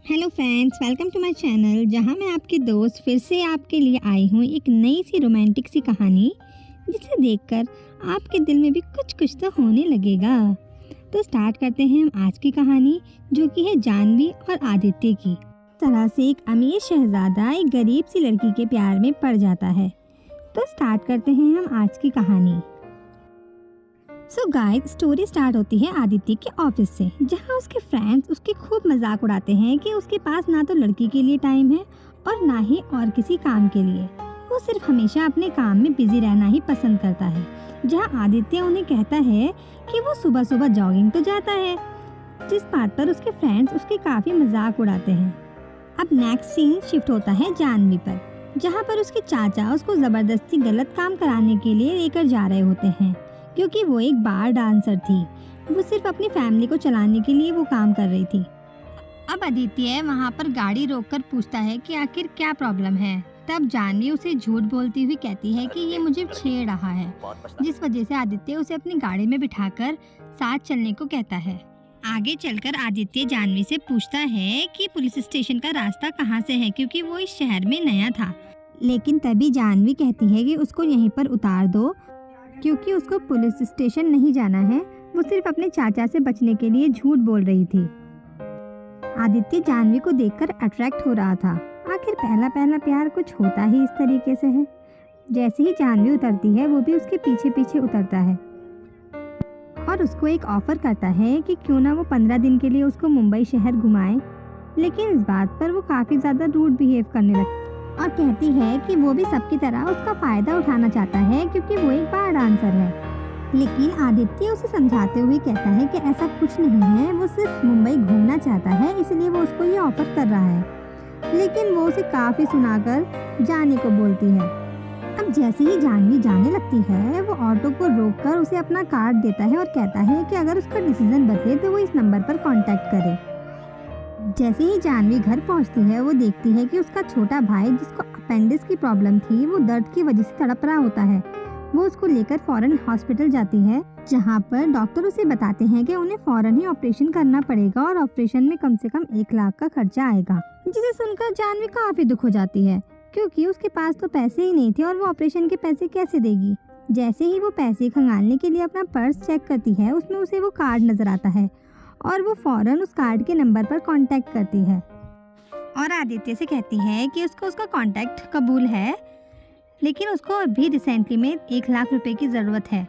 Hello friends, welcome to my channel जहां मैं आपकी दोस्त फिर से आपके लिए आई हूं एक नई सी रोमांटिक सी कहानी जिसे देखकर आपके दिल में भी कुछ कुछ तो होने लगेगा। तो स्टार्ट करते हैं हम आज की कहानी, जो कि है जानवी और आदित्य की। तरह से एक अमीर शहजादा एक गरीब सी लड़की के प्यार में पड़ जाता है। तो स्टार्ट करते हैं हम आज की कहानी। सो गाइस, स्टोरी स्टार्ट होती है आदित्य के ऑफिस से, जहां उसके फ्रेंड्स उसके खूब मजाक उड़ाते हैं कि उसके पास ना तो लड़की के लिए टाइम है और ना ही और किसी काम के लिए। वो सिर्फ हमेशा अपने काम में बिजी रहना ही पसंद करता है। जहां आदित्य उन्हें कहता है कि वो सुबह सुबह जॉगिंग तो जाता है, जिस बात पर उसके फ्रेंड्स उसके काफी मजाक उड़ाते हैं। अब नेक्स्ट सीन शिफ्ट होता है जानवी पर, जहाँ पर उसके चाचा उसको जबरदस्ती गलत काम कराने के लिए लेकर जा रहे होते हैं, क्योंकि वो एक बार डांसर थी। वो सिर्फ अपनी फैमिली को चलाने के लिए वो काम कर रही थी। अब आदित्य वहाँ पर गाड़ी रोककर पूछता है कि आखिर क्या प्रॉब्लम है। तब जानवी उसे झूठ बोलती हुई कहती है कि ये मुझे छेड़ रहा है, जिस वजह से आदित्य उसे अपनी गाड़ी में बिठाकर साथ चलने को कहता है। आगे चलकर आदित्य जानवी से पूछता है कि पुलिस स्टेशन का रास्ता कहाँ से है, क्योंकि वो इस शहर में नया था। लेकिन तभी जानवी कहती है कि उसको यहीं पर उतार दो, क्योंकि उसको पुलिस स्टेशन नहीं जाना है। वो सिर्फ अपने चाचा से बचने के लिए झूठ बोल रही थी। आदित्य जानवी को देखकर अट्रैक्ट हो रहा था। आखिर पहला पहला प्यार कुछ होता ही इस तरीके से है। जैसे ही जानवी उतरती है, वो भी उसके पीछे पीछे उतरता है और उसको एक ऑफर करता है कि क्यों ना वो 15 दिन के लिए उसको मुंबई शहर घुमाए। लेकिन इस बात पर वो काफ़ी ज़्यादा रूड बिहेव करने लगती और कहती है कि वो भी सबकी तरह उसका फ़ायदा उठाना चाहता है, क्योंकि वो एक बार डांसर है। लेकिन आदित्य उसे समझाते हुए कहता है कि ऐसा कुछ नहीं है, वो सिर्फ मुंबई घूमना चाहता है, इसलिए वो उसको ये ऑफर कर रहा है। लेकिन वो उसे काफ़ी सुनाकर जाने को बोलती है। अब जैसे ही जानवी जाने लगती है, वो ऑटो को रोककर उसे अपना कार्ड देता है और कहता है कि अगर उसका डिसीजन बदले तो वो इस नंबर पर कांटेक्ट करे। जैसे ही जानवी घर पहुंचती है, वो देखती है कि उसका छोटा भाई, जिसको अपेंडिक्स की प्रॉब्लम थी, वो दर्द की वजह से तड़प रहा होता है। वो उसको लेकर फौरन हॉस्पिटल जाती है, जहां पर डॉक्टर उसे बताते हैं कि उन्हें फौरन ही ऑपरेशन करना पड़ेगा और ऑपरेशन में कम से कम 1 लाख का खर्चा आएगा। जिसे सुनकर जानवी काफी दुख हो जाती है, क्योंकि उसके पास तो पैसे ही नहीं थे और वो ऑपरेशन के पैसे कैसे देगी। जैसे ही वो पैसे खंगालने के लिए अपना पर्स चेक करती है, उसमें उसे वो कार्ड नजर आता है और वो फौरन उस कार्ड के नंबर पर कांटेक्ट करती है और आदित्य से कहती है कि उसको उसका कांटेक्ट कबूल है, लेकिन उसको अभी रिसेंटली में 1 लाख रुपए की ज़रूरत है।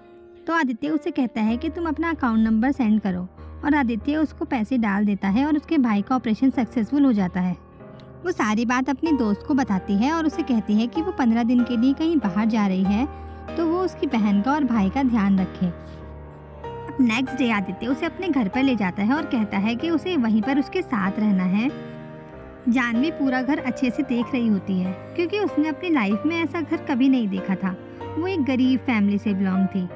तो आदित्य उसे कहता है कि तुम अपना अकाउंट नंबर सेंड करो, और आदित्य उसको पैसे डाल देता है और उसके भाई का ऑपरेशन सक्सेसफुल हो जाता है। वो सारी बात अपने दोस्त को बताती है और उसे कहती है कि वो 15 दिन के लिए कहीं बाहर जा रही है, तो वो उसकी बहन का और भाई का ध्यान रखे। नेक्स्ट डे आदित्य उसे अपने घर पर ले जाता है और कहता है कि उसे वहीं पर उसके साथ रहना है। जानवी पूरा घर अच्छे से देख रही होती है, क्योंकि उसने अपनी लाइफ में ऐसा घर कभी नहीं देखा था। वो एक गरीब फैमिली से बिलोंग थी।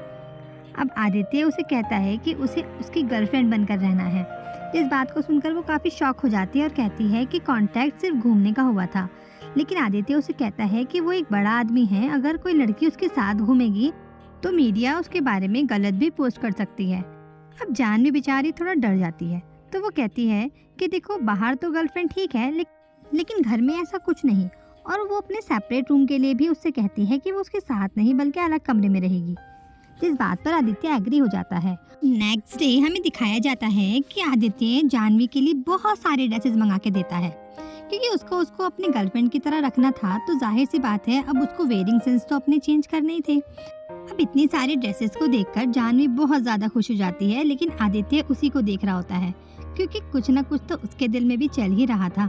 अब आदित्य उसे कहता है कि उसे उसकी गर्लफ्रेंड बनकर रहना है। इस बात को सुनकर वो काफ़ी शॉक हो जाती है और कहती है कि कॉन्ट्रैक्ट सिर्फ घूमने का हुआ था। लेकिन आदित्य उसे कहता है कि वो एक बड़ा आदमी है, अगर कोई लड़की उसके साथ घूमेगी तो मीडिया उसके बारे में गलत भी पोस्ट कर सकती है। अब जानवी बेचारी थोड़ा डर जाती है, तो वो कहती है कि देखो, बाहर तो गर्लफ्रेंड ठीक है, लेकिन घर में ऐसा कुछ नहीं। और वो अपने सेपरेट रूम के लिए भी उससे कहती है कि वो उसके साथ नहीं बल्कि अलग कमरे में रहेगी। इस बात पर आदित्य एग्री हो जाता है। नेक्स्ट डे हमें दिखाया जाता है कि आदित्य जानवी के लिए बहुत सारे ड्रेसेस मंगा के देता है, क्योंकि उसको अपनी गर्लफ्रेंड की तरह रखना था। तो जाहिर सी बात है, अब उसको वेयरिंग सेंस तो अपने चेंज करने ही थे। अब इतनी सारी ड्रेसेस को देखकर जानवी बहुत ज़्यादा खुश हो जाती है, लेकिन आदित्य उसी को देख रहा होता है, क्योंकि कुछ ना कुछ तो उसके दिल में भी चल ही रहा था।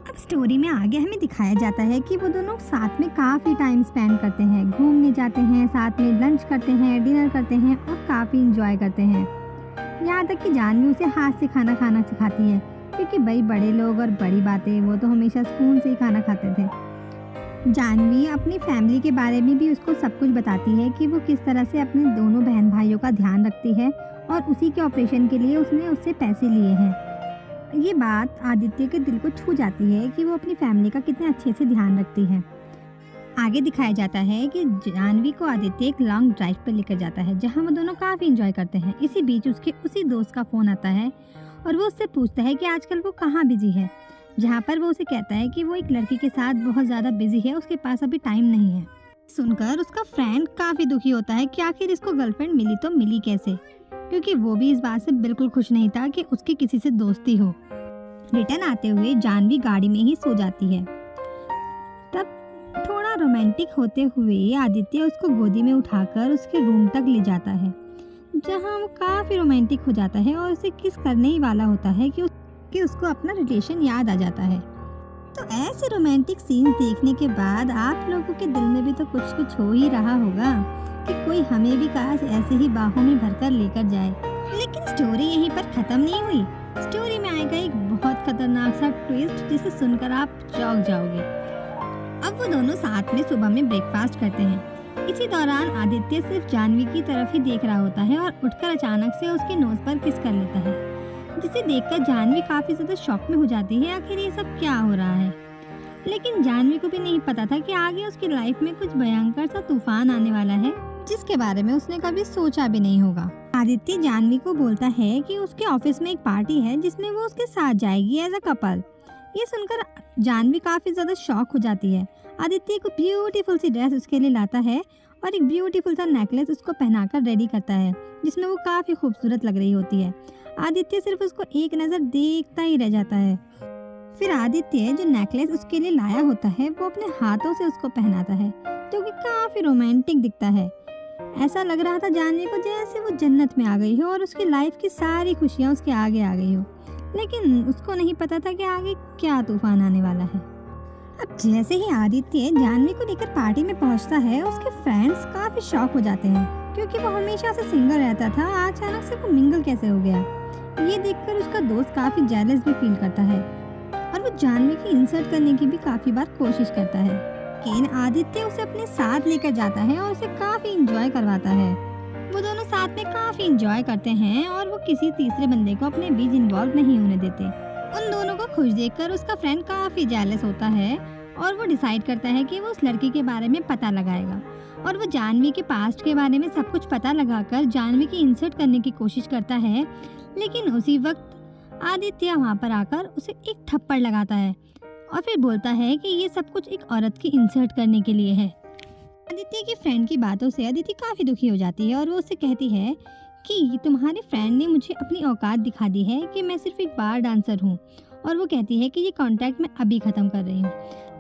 अब स्टोरी में आगे हमें दिखाया जाता है कि वो दोनों साथ में काफ़ी टाइम स्पेंड करते हैं, घूमने जाते हैं, साथ में लंच करते हैं, डिनर करते हैं और काफ़ी इंजॉय करते हैं। यहाँ तक कि जानवी उसे हाथ से खाना खाना सिखाती है, क्योंकि भाई बड़े लोग और बड़ी बातें, वो तो हमेशा स्पून से ही खाना खाते थे। जानवी अपनी फैमिली के बारे में भी उसको सब कुछ बताती है कि वो किस तरह से अपने दोनों बहन भाइयों का ध्यान रखती है और उसी के ऑपरेशन के लिए उसने उससे पैसे लिए हैं। ये बात आदित्य के दिल को छू जाती है कि वो अपनी फैमिली का कितने अच्छे से ध्यान रखती है। आगे दिखाया जाता है कि जानवी को आदित्य एक लॉन्ग ड्राइव पर लेकर जाता है, जहां वो दोनों काफ़ी इंजॉय करते हैं। इसी बीच उसके उसी दोस्त का फ़ोन आता है और वो उससे पूछता है कि आजकल वो कहाँ बिजी है, जहाँ पर वो उसे कहता है कि वो एक लड़की के साथ बहुत ज़्यादा बिजी है, उसके पास अभी टाइम नहीं है। सुनकर उसका फ्रेंड काफ़ी दुखी होता है कि आखिर इसको गर्लफ्रेंड मिली तो मिली कैसे, क्योंकि वो भी इस बात से बिल्कुल खुश नहीं था कि उसकी किसी से दोस्ती हो। रिटर्न आते हुए जानवी गाड़ी में ही सो जाती है। तब थोड़ा रोमांटिक होते हुए आदित्य उसको गोदी में उठाकर उसके रूम तक ले जाता है, जहां वो काफ़ी रोमांटिक हो जाता है और उसे किस करने ही वाला होता है कि उसको अपना रिलेशन याद आ जाता है। तो ऐसे रोमांटिक सीन्स देखने के बाद आप लोगों के दिल में भी तो कुछ कुछ हो ही रहा होगा कि कोई हमें भी काश ऐसे ही बाहों में भरकर लेकर जाए। लेकिन स्टोरी यहीं पर ख़त्म नहीं हुई। स्टोरी में आएगा एक बहुत खतरनाक सा ट्विस्ट जिसे सुनकर आप चौंक जाओगे। अब वो दोनों साथ में सुबह में ब्रेकफास्ट करते हैं। इसी दौरान आदित्य सिर्फ जानवी की तरफ ही देख रहा होता है और उठकर अचानक से उसके नोज पर किस कर लेता है, जिसे देखकर जानवी काफ़ी ज़्यादा शॉक में हो जाती है। आखिर ये सब क्या हो रहा है? लेकिन जानवी को भी नहीं पता था कि आगे उसकी लाइफ में कुछ भयंकर सा तूफान आने वाला है, जिसके बारे में उसने कभी सोचा भी नहीं होगा। आदित्य जानवी को बोलता है कि उसके ऑफिस में एक पार्टी है जिसमें वो उसके साथ जाएगी एज अ कपल। ये सुनकर जानवी काफ़ी ज़्यादा शॉक हो जाती है। आदित्य को ब्यूटीफुल सी ड्रेस उसके लिए लाता है और एक ब्यूटीफुल सा नेकलेस उसको पहनाकर रेडी करता है, जिसमें वो काफ़ी खूबसूरत लग रही होती है। आदित्य सिर्फ उसको एक नज़र देखता ही रह जाता है। फिर आदित्य जो नेकलेस उसके लिए लाया होता है वो अपने हाथों से उसको पहनाता है, जो कि काफ़ी रोमांटिक दिखता है। ऐसा लग रहा था जानवी को जैसे वो जन्नत में आ गई हो और उसकी लाइफ की सारी खुशियाँ उसके आगे आ गई हो। लेकिन उसको नहीं पता था कि आगे क्या तूफान आने वाला है। अब जैसे ही आदित्य जानवी को लेकर पार्टी में पहुंचता है, उसके फ्रेंड्स काफ़ी शॉक हो जाते हैं, क्योंकि वो हमेशा से सिंगल रहता था, अचानक से वो मिंगल कैसे हो गया। ये देखकर उसका दोस्त काफ़ी जेलस भी फील करता है और वो जानवी की इंसल्ट करने की भी काफ़ी बार कोशिश करता है। लेकिन आदित्य उसे अपने साथ लेकर जाता है और उसे काफ़ी इंजॉय करवाता है। वो दोनों साथ में काफ़ी इंजॉय करते हैं और वो किसी तीसरे बंदे को अपने बीच इन्वॉल्व नहीं होने देते। उन दोनों को खुश देखकर उसका फ्रेंड काफ़ी जेलस होता है और वो डिसाइड करता है कि वो उस लड़की के बारे में पता लगाएगा और वो जानवी के पास्ट के बारे में सब कुछ पता लगाकर जानवी की इंसल्ट करने की कोशिश करता है। लेकिन उसी वक्त आदित्य वहाँ पर आकर उसे एक थप्पड़ लगाता है और फिर बोलता है कि ये सब कुछ एक औरत की इंसल्ट करने के लिए है। आदित्य की फ्रेंड की बातों से अदिति काफ़ी दुखी हो जाती है और वो उससे कहती है कि तुम्हारे फ्रेंड ने मुझे अपनी औकात दिखा दी है कि मैं सिर्फ एक बार डांसर हूँ, और वो कहती है कि ये कॉन्ट्रैक्ट मैं अभी ख़त्म कर रही हूँ।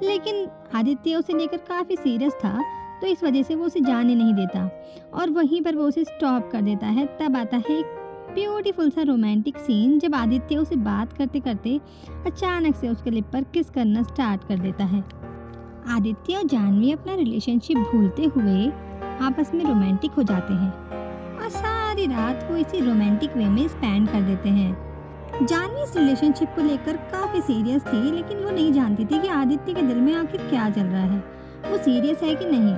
लेकिन आदित्य उसे लेकर काफ़ी सीरियस था, तो इस वजह से वो उसे जाने नहीं देता और वहीं पर वो उसे स्टॉप कर देता है। तब आता है एक ब्यूटीफुल सा रोमांटिक सीन, जब आदित्य उसे बात करते करते अचानक से उसके लिप पर किस करना स्टार्ट कर देता है। आदित्य और जानवी अपना रिलेशनशिप भूलते हुए आपस में रोमांटिक हो जाते हैं और सारी रात को इसी रोमांटिक वे में स्पेंड कर देते हैं। जानवी इस रिलेशनशिप को लेकर काफ़ी सीरियस थी, लेकिन वो नहीं जानती थी कि आदित्य के दिल में आखिर क्या चल रहा है, वो सीरियस है कि नहीं।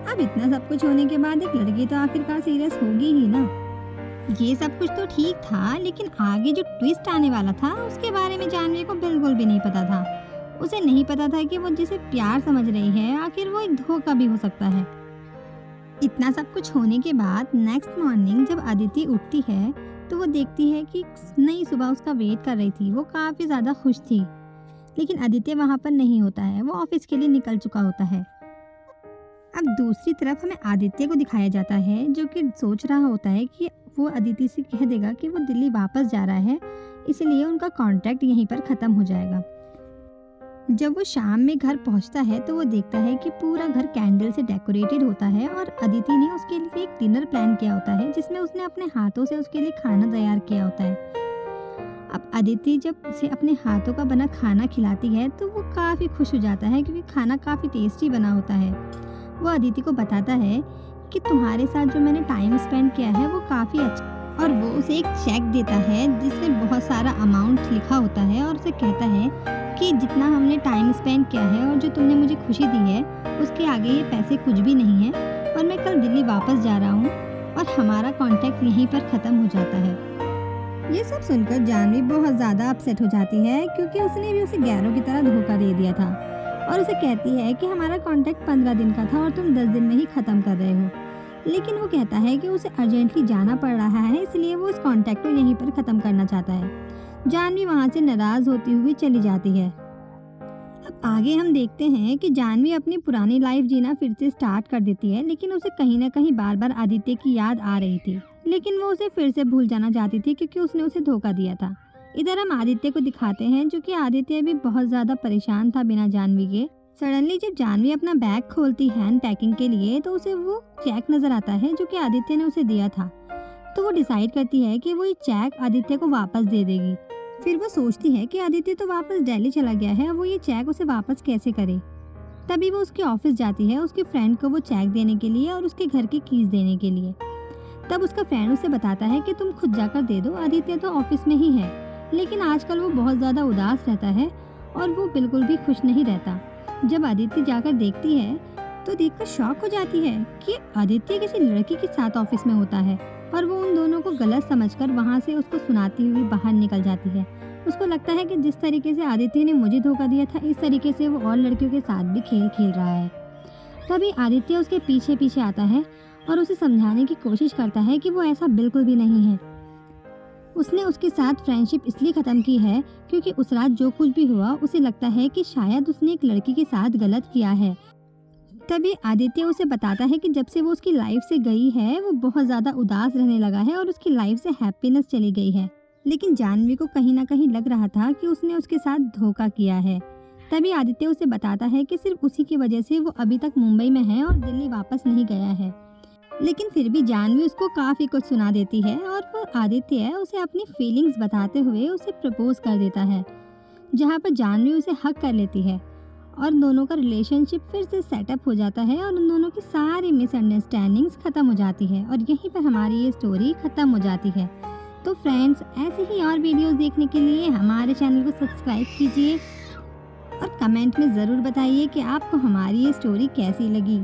अब इतना सब कुछ होने के बाद एक लड़की तो आखिरकार सीरियस होगी ही ना। ये सब कुछ तो ठीक था, लेकिन आगे जो ट्विस्ट आने वाला था उसके बारे में जानवी को बिल्कुल भी नहीं पता था। उसे नहीं पता था कि वो जिसे प्यार समझ रही है आखिर वो एक धोखा भी हो सकता है। इतना सब कुछ होने के बाद नेक्स्ट मॉर्निंग जब अदिति उठती है तो वो देखती है कि नई सुबह उसका वेट कर रही थी। वो काफ़ी ज़्यादा खुश थी, लेकिन आदित्य वहाँ पर नहीं होता है, वो ऑफिस के लिए निकल चुका होता है। अब दूसरी तरफ हमें आदित्य को दिखाया जाता है, जो कि सोच रहा होता है कि वो अदिति से कह देगा कि वो दिल्ली वापस जा रहा है, इसलिए उनका कॉन्ट्रैक्ट यहीं पर ख़त्म हो जाएगा। जब वो शाम में घर पहुंचता है तो वो देखता है कि पूरा घर कैंडल से डेकोरेटेड होता है और अदिति ने उसके लिए एक डिनर प्लान किया होता है, जिसमें उसने अपने हाथों से उसके लिए खाना तैयार किया होता है। अब अदिति जब उसे अपने हाथों का बना खाना खिलाती है तो वो काफ़ी खुश हो जाता है, क्योंकि खाना काफ़ी टेस्टी बना होता है। वो अदिति को बताता है कि तुम्हारे साथ जो मैंने टाइम स्पेंड किया है वो काफ़ी अच्छा, और वो उसे एक चेक देता है जिसमें बहुत सारा अमाउंट लिखा होता है और उसे कहता है कि जितना हमने टाइम स्पेंड किया है और जो तुमने मुझे खुशी दी है उसके आगे ये पैसे कुछ भी नहीं है, और मैं कल दिल्ली वापस जा रहा हूँ और हमारा कॉन्ट्रैक्ट यहीं पर ख़त्म हो जाता है। ये सब सुनकर जानवी बहुत ज़्यादा अपसेट हो जाती है, क्योंकि उसने भी उसे गैरों की तरह धोखा दे दिया था और उसे कहती है कि हमारा कॉन्ट्रैक्ट 15 दिन का था और तुम 10 दिन में ही ख़त्म कर रहे हो। लेकिन वो कहता है कि उसे अर्जेंटली जाना पड़ रहा है, इसलिए वो उस कॉन्टैक्ट को यहीं पर ख़त्म करना चाहता है। जानवी वहाँ से नाराज़ होती हुई चली जाती है। अब आगे हम देखते हैं कि जानवी अपनी पुरानी लाइफ जीना फिर से स्टार्ट कर देती है, लेकिन उसे कहीं ना कहीं बार बार आदित्य की याद आ रही थी, लेकिन वो उसे फिर से भूल जाना चाहती थी क्योंकि उसने उसे धोखा दिया था। इधर हम आदित्य को दिखाते हैं, जो कि आदित्य भी बहुत ज़्यादा परेशान था बिना जानवी के। सडनली जब जानवी अपना बैग खोलती है पैकिंग के लिए, तो उसे वो चेक नज़र आता है जो कि आदित्य ने उसे दिया था। तो वो डिसाइड करती है कि वो ये चेक आदित्य को वापस दे देगी। फिर वो सोचती है कि आदित्य तो वापस दिल्ली चला गया है, अब वो ये चेक उसे वापस कैसे करे। तभी वो उसके ऑफिस जाती है उसके फ्रेंड को वो चेक देने के लिए और उसके घर की कीज देने के लिए। तब उसका फ्रेंड उसे बताता है कि तुम खुद जाकर दे दो, आदित्य तो ऑफिस में ही है। लेकिन आजकल वो बहुत ज़्यादा उदास रहता है और वो बिल्कुल भी खुश नहीं रहता। जब आदित्य जाकर देखती है तो देखकर शॉक हो जाती है कि आदित्य किसी लड़की के साथ ऑफिस में होता है, और वो उन दोनों को गलत समझकर वहाँ से उसको सुनाती हुई बाहर निकल जाती है। उसको लगता है कि जिस तरीके से आदित्य ने मुझे धोखा दिया था, इस तरीके से वो और लड़कियों के साथ भी खेल खेल रहा है। तभी आदित्य उसके पीछे पीछे आता है और उसे समझाने की कोशिश करता है कि वो ऐसा बिल्कुल भी नहीं है। उसने उसके साथ फ्रेंडशिप इसलिए ख़त्म की है क्योंकि उस रात जो कुछ भी हुआ उसे लगता है कि शायद उसने एक लड़की के साथ गलत किया है। तभी आदित्य उसे बताता है कि जब से वो उसकी लाइफ से गई है वो बहुत ज़्यादा उदास रहने लगा है और उसकी लाइफ से हैप्पीनेस चली गई है। लेकिन जानवी को कहीं ना कहीं लग रहा था कि उसने उसके साथ धोखा किया है। तभी आदित्य उसे बताता है कि सिर्फ उसी की वजह से वो अभी तक मुंबई में है और दिल्ली वापस नहीं गया है। लेकिन फिर भी जानवी उसको काफ़ी कुछ सुना देती है और वो आदित्य उसे अपनी फीलिंग्स बताते हुए उसे प्रपोज कर देता है, जहाँ पर जानवी उसे हक कर लेती है और दोनों का रिलेशनशिप फिर से सेटअप हो जाता है और उन दोनों की सारी मिसअंडरस्टैंडिंग्स ख़त्म हो जाती है और यहीं पर हमारी ये स्टोरी ख़त्म हो जाती है। तो फ्रेंड्स, ऐसे ही और वीडियोस देखने के लिए हमारे चैनल को सब्सक्राइब कीजिए और कमेंट में ज़रूर बताइए कि आपको हमारी ये स्टोरी कैसी लगी।